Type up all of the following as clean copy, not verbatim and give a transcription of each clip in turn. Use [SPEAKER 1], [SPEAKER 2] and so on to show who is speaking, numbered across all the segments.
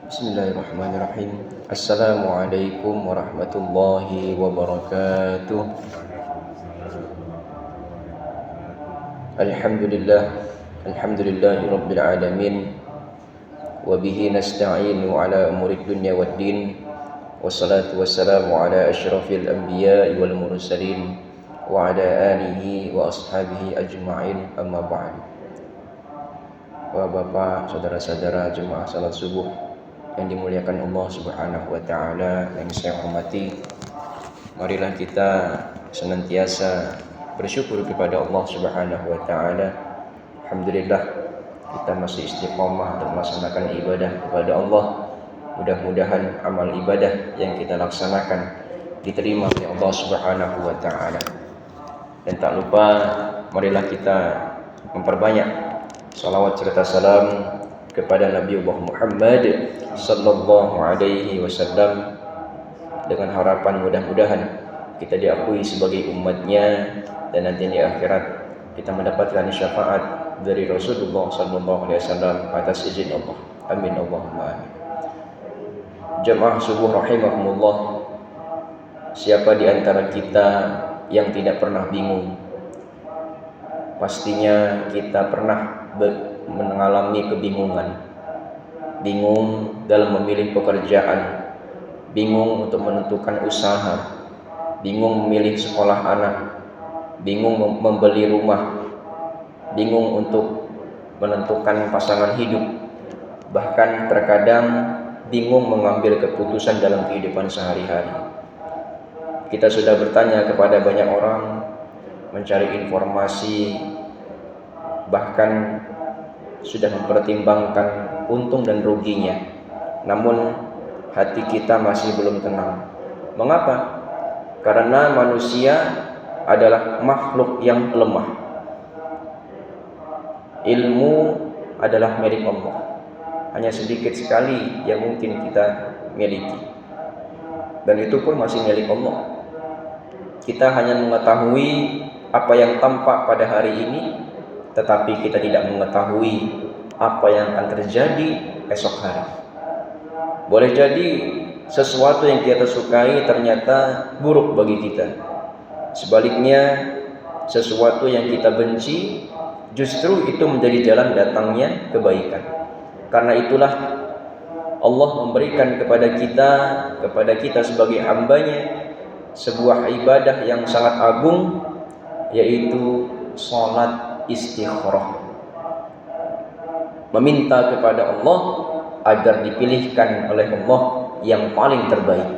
[SPEAKER 1] Bismillahirrahmanirrahim. Assalamualaikum warahmatullahi wabarakatuh. Alhamdulillahi rabbil alamin. Wa bihi nasta'inu ala umurid dunya waddin. Wassalatu wassalamu ala asyrafil anbiya'i wal mursalin wa ala alihi wa ashabihi ajma'in, amma ba'du. Bapak, saudara-saudara jemaah salat subuh yang dimuliakan Allah Subhanahu wa taala, yang saya hormati, marilah kita senantiasa bersyukur kepada Allah Subhanahu wa taala. Alhamdulillah kita masih istiqomah untuk melaksanakan ibadah kepada Allah. Mudah-mudahan amal ibadah yang kita laksanakan diterima oleh Allah Subhanahu wa taala. Dan tak lupa marilah kita memperbanyak salawat serta salam kepada Nabi Muhammad sallallahu alaihi wasallam, dengan harapan mudah-mudahan kita diakui sebagai umatnya dan nanti di akhirat kita mendapatkan syafaat dari Rasulullah sallallahu alaihi wasallam atas izin Allah. Amin Allahumma amin. Jemaah subuh rahimakumullah, siapa di antara kita yang tidak pernah bingung? Pastinya kita pernah mengalami kebingungan. Bingung dalam memilih pekerjaan, bingung untuk menentukan usaha, bingung memilih sekolah anak, bingung membeli rumah, bingung untuk menentukan pasangan hidup, bahkan terkadang bingung mengambil keputusan dalam kehidupan sehari-hari. Kita sudah bertanya kepada banyak orang, mencari informasi, bahkan sudah mempertimbangkan untung dan ruginya, namun hati kita masih belum tenang. Mengapa? Karena manusia adalah makhluk yang lemah. Ilmu adalah milik Allah, hanya sedikit sekali yang mungkin kita miliki, dan itu pun masih milik Allah. Kita hanya mengetahui apa yang tampak pada hari ini, tetapi kita tidak mengetahui apa yang akan terjadi esok hari. Boleh jadi sesuatu yang kita sukai ternyata buruk bagi kita. Sebaliknya, sesuatu yang kita benci justru itu menjadi jalan datangnya kebaikan. Karena itulah Allah memberikan kepada kita sebagai hambanya sebuah ibadah yang sangat agung, yaitu salat istikharah. Meminta kepada Allah agar dipilihkan oleh Allah yang paling terbaik.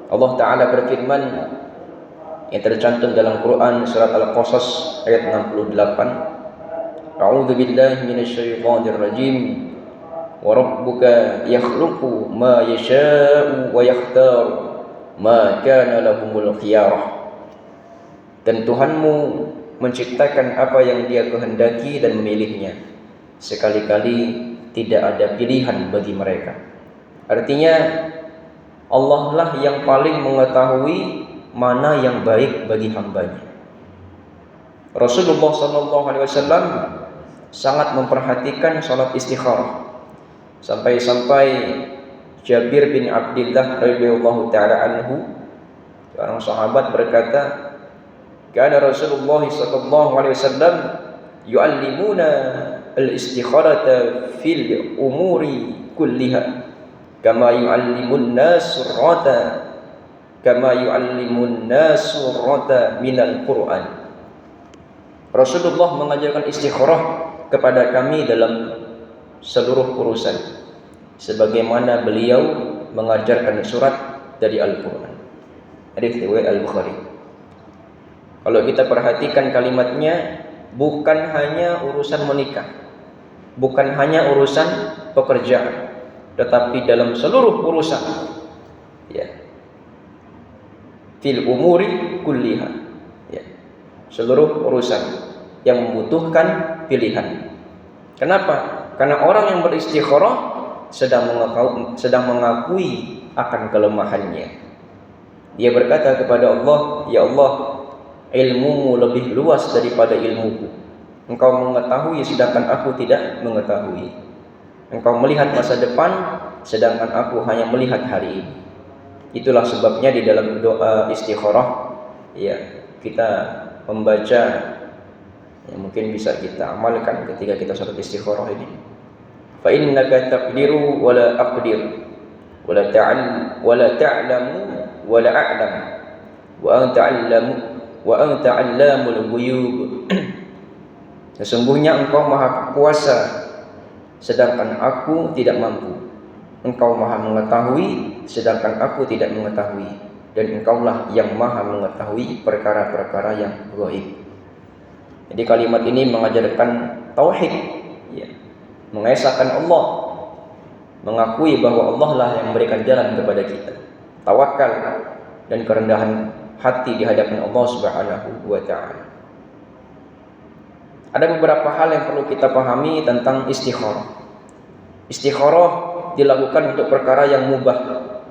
[SPEAKER 1] Allah Ta'ala berfirman yang tercantum dalam Quran surat Al-Qasas ayat 68, A'udzu billahi minasyaitonir rajim, wa rabbuka yakhluqu ma yasha'u wa yakhtar ma kana lahumul khiyarah. Dan Tuhanmu menciptakan apa yang Dia kehendaki dan memilihnya, sekali-kali tidak ada pilihan bagi mereka. Artinya Allah lah yang paling mengetahui mana yang baik bagi hambanya. Rasulullah SAW sangat memperhatikan salat istikharah, sampai-sampai Jabir bin Abdullah radhiyallahu taala anhu, seorang sahabat, berkata, kana Rasulullah sallallahu alaihi wasallam yu'allimuna al-istikharata fil umuri kulliha kama yu'allimun nasu rata minal Qur'an. Rasulullah mengajarkan istikharah kepada kami dalam seluruh urusan, sebagaimana beliau mengajarkan surat dari Al-Quran. Hadits riwayat Al-Bukhari. Kalau kita perhatikan kalimatnya, bukan hanya urusan menikah, bukan hanya urusan pekerjaan, tetapi dalam seluruh urusan, ya, fil umuri kulliha, ya, seluruh urusan yang membutuhkan pilihan. Kenapa? Karena orang yang beristikharah sedang mengakui akan kelemahannya. Dia berkata kepada Allah, ya Allah, ilmumu lebih luas daripada ilmuku. Engkau mengetahui sedangkan aku tidak mengetahui. Engkau melihat masa depan sedangkan aku hanya melihat hari ini. Itulah sebabnya di dalam doa istikharah ya kita membaca, ya mungkin bisa kita amalkan ketika kita salat istikharah ini. Fa innaka taqdiru wa la aqdir wa la ta'lamu wa la a'lam wa anta 'allamu wa anta 'allamul ghuyub. Sesungguhnya engkau maha kuasa sedangkan aku tidak mampu. Engkau maha mengetahui sedangkan aku tidak mengetahui, dan engkaulah yang maha mengetahui perkara-perkara yang gaib. Jadi kalimat ini mengajarkan tauhid, ya, mengesahkan Allah, mengakui bahwa Allah lah yang memberikan jalan kepada kita, tawakal dan kerendahan hati di hadapan Allah Subhanahu wa taala. Ada beberapa hal yang perlu kita pahami tentang istikharah. Istikharah dilakukan untuk perkara yang mubah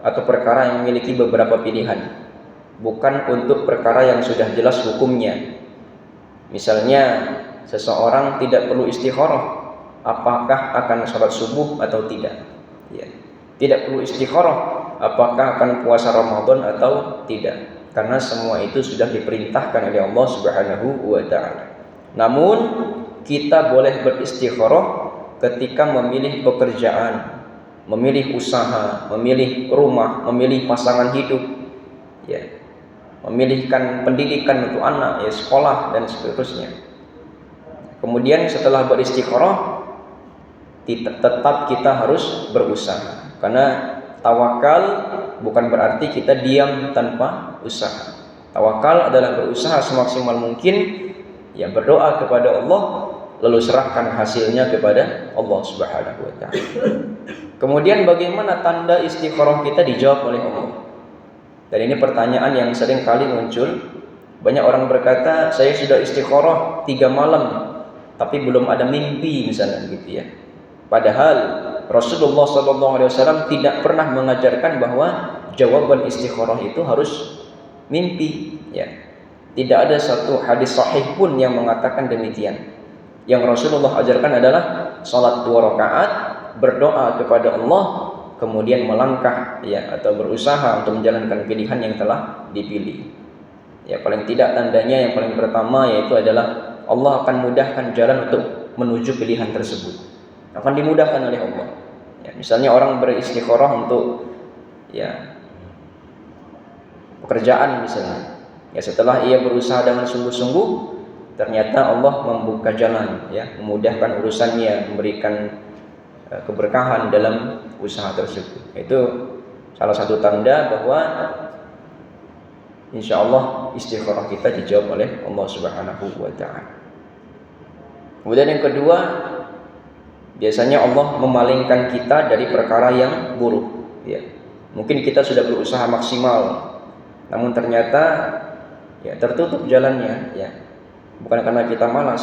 [SPEAKER 1] atau perkara yang memiliki beberapa pilihan, bukan untuk perkara yang sudah jelas hukumnya. Misalnya seseorang tidak perlu istikharah apakah akan sholat subuh atau tidak, ya. Tidak perlu istikharah apakah akan puasa Ramadan atau tidak, karena semua itu sudah diperintahkan oleh Allah Subhanahu wa taala. Namun kita boleh beristikharah ketika memilih pekerjaan, memilih usaha, memilih rumah, memilih pasangan hidup, ya, memilihkan pendidikan untuk anak, ya, sekolah dan seterusnya. Kemudian setelah beristikharah tetap kita harus berusaha, karena tawakal bukan berarti kita diam tanpa usaha. Tawakal adalah berusaha semaksimal mungkin, ya, berdoa kepada Allah lalu serahkan hasilnya kepada Allah Subhanahu wa taala. Kemudian bagaimana tanda istikharah kita dijawab oleh Allah? Dan ini pertanyaan yang sering kali muncul. Banyak orang berkata, saya sudah istikharah 3 malam tapi belum ada mimpi misalnya gitu ya. Padahal Rasulullah SAW tidak pernah mengajarkan bahwa jawaban istikharah itu harus mimpi, ya. Tidak ada satu hadis sahih pun yang mengatakan demikian. Yang Rasulullah ajarkan adalah salat 2 rakaat, berdoa kepada Allah, kemudian melangkah, ya, atau berusaha untuk menjalankan pilihan yang telah dipilih. Ya, paling tidak tandanya yang paling pertama yaitu adalah Allah akan mudahkan jalan untuk menuju pilihan tersebut. Akan dimudahkan oleh Allah. Ya, misalnya orang beristikharah untuk, ya, pekerjaan misalnya. Ya, setelah ia berusaha dengan sungguh-sungguh, ternyata Allah membuka jalan, ya, memudahkan urusannya, memberikan keberkahan dalam usaha tersebut. Itu salah satu tanda bahwa insya Allah istikharah kita dijawab oleh Allah Subhanahu wa taala. Kemudian yang kedua, biasanya Allah memalingkan kita dari perkara yang buruk, ya. Mungkin kita sudah berusaha maksimal, namun ternyata, ya, tertutup jalannya, ya. Bukan karena kita malas,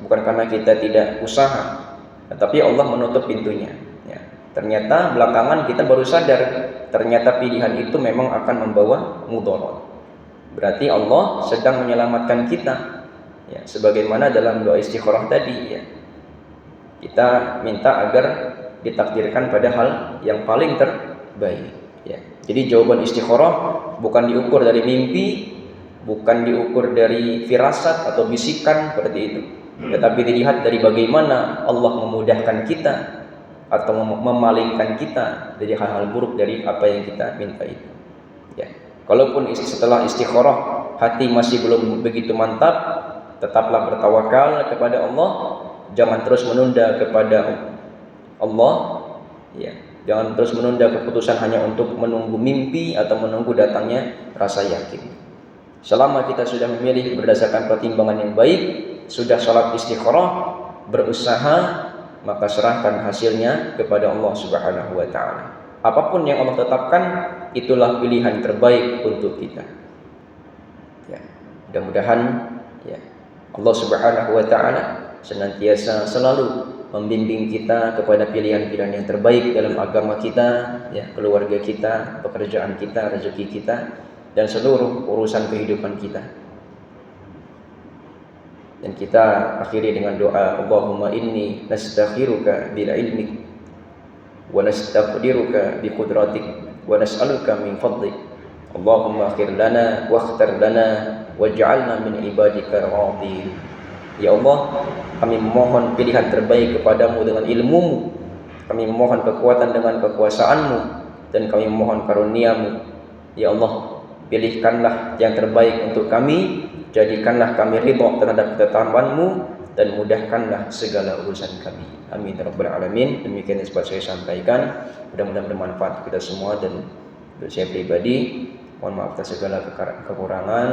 [SPEAKER 1] bukan karena kita tidak usaha, tetapi Allah menutup pintunya, ya. Ternyata belakangan kita baru sadar ternyata pilihan itu memang akan membawa mudarat. Berarti Allah sedang menyelamatkan kita, ya, sebagaimana dalam doa istikharah tadi, ya. Kita minta agar ditakdirkan pada hal yang paling terbaik, ya. Jadi jawaban istikharah bukan diukur dari mimpi, bukan diukur dari firasat atau bisikan seperti itu, tetapi dilihat dari bagaimana Allah memudahkan kita atau memalingkan kita dari hal-hal buruk dari apa yang kita minta itu, ya. Kalaupun setelah istikharah hati masih belum begitu mantap, tetaplah bertawakal kepada Allah, jangan terus menunda kepada Allah, ya. Jangan terus menunda keputusan hanya untuk menunggu mimpi atau menunggu datangnya rasa yakin. Selama kita sudah memilih berdasarkan pertimbangan yang baik, sudah sholat istikharah, berusaha, maka serahkan hasilnya kepada Allah Subhanahu wa taala. Apapun yang Allah tetapkan, itulah pilihan terbaik untuk kita. Ya, mudah-mudahan, ya, Allah Subhanahu wa taala senantiasa selalu membimbing kita kepada pilihan-pilihan yang terbaik dalam agama kita, ya, keluarga kita, pekerjaan kita, rezeki kita, dan seluruh urusan kehidupan kita. Dan kita akhiri dengan doa, Allahumma inni nastakhiruka bil ilmik wa nastaqdiruka biqudratik wa nas'aluka min fadlik. Allahumma akhir lana wakhtar lana waj'alna min ibadika radin. Ya Allah, kami memohon pilihan terbaik kepadamu dengan ilmumu, kami memohon kekuatan dengan kekuasaanmu, dan kami memohon karuniamu. Ya Allah, pilihkanlah yang terbaik untuk kami, jadikanlah kami ridha terhadap ketetapanmu, dan mudahkanlah segala urusan kami. Amin ya rabbal alamin. Demikian yang sempat saya sampaikan, mudah-mudahan bermanfaat kita semua, dan untuk saya pribadi mohon maaf atas segala kekurangan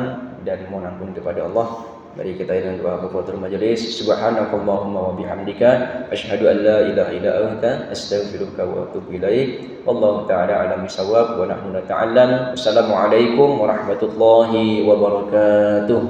[SPEAKER 1] dan mohon ampun kepada Allah. Mari kita dengan doa kafaratul majelis. Subhanakallahumma wa bihamdika asyhadu an la ilaha illa anta astaghfiruka wa atubu ilaik. Wallahu ta'ala a'lam bissawab wa nahnu nata'allam. Wassalamualaikum warahmatullahi wabarakatuh.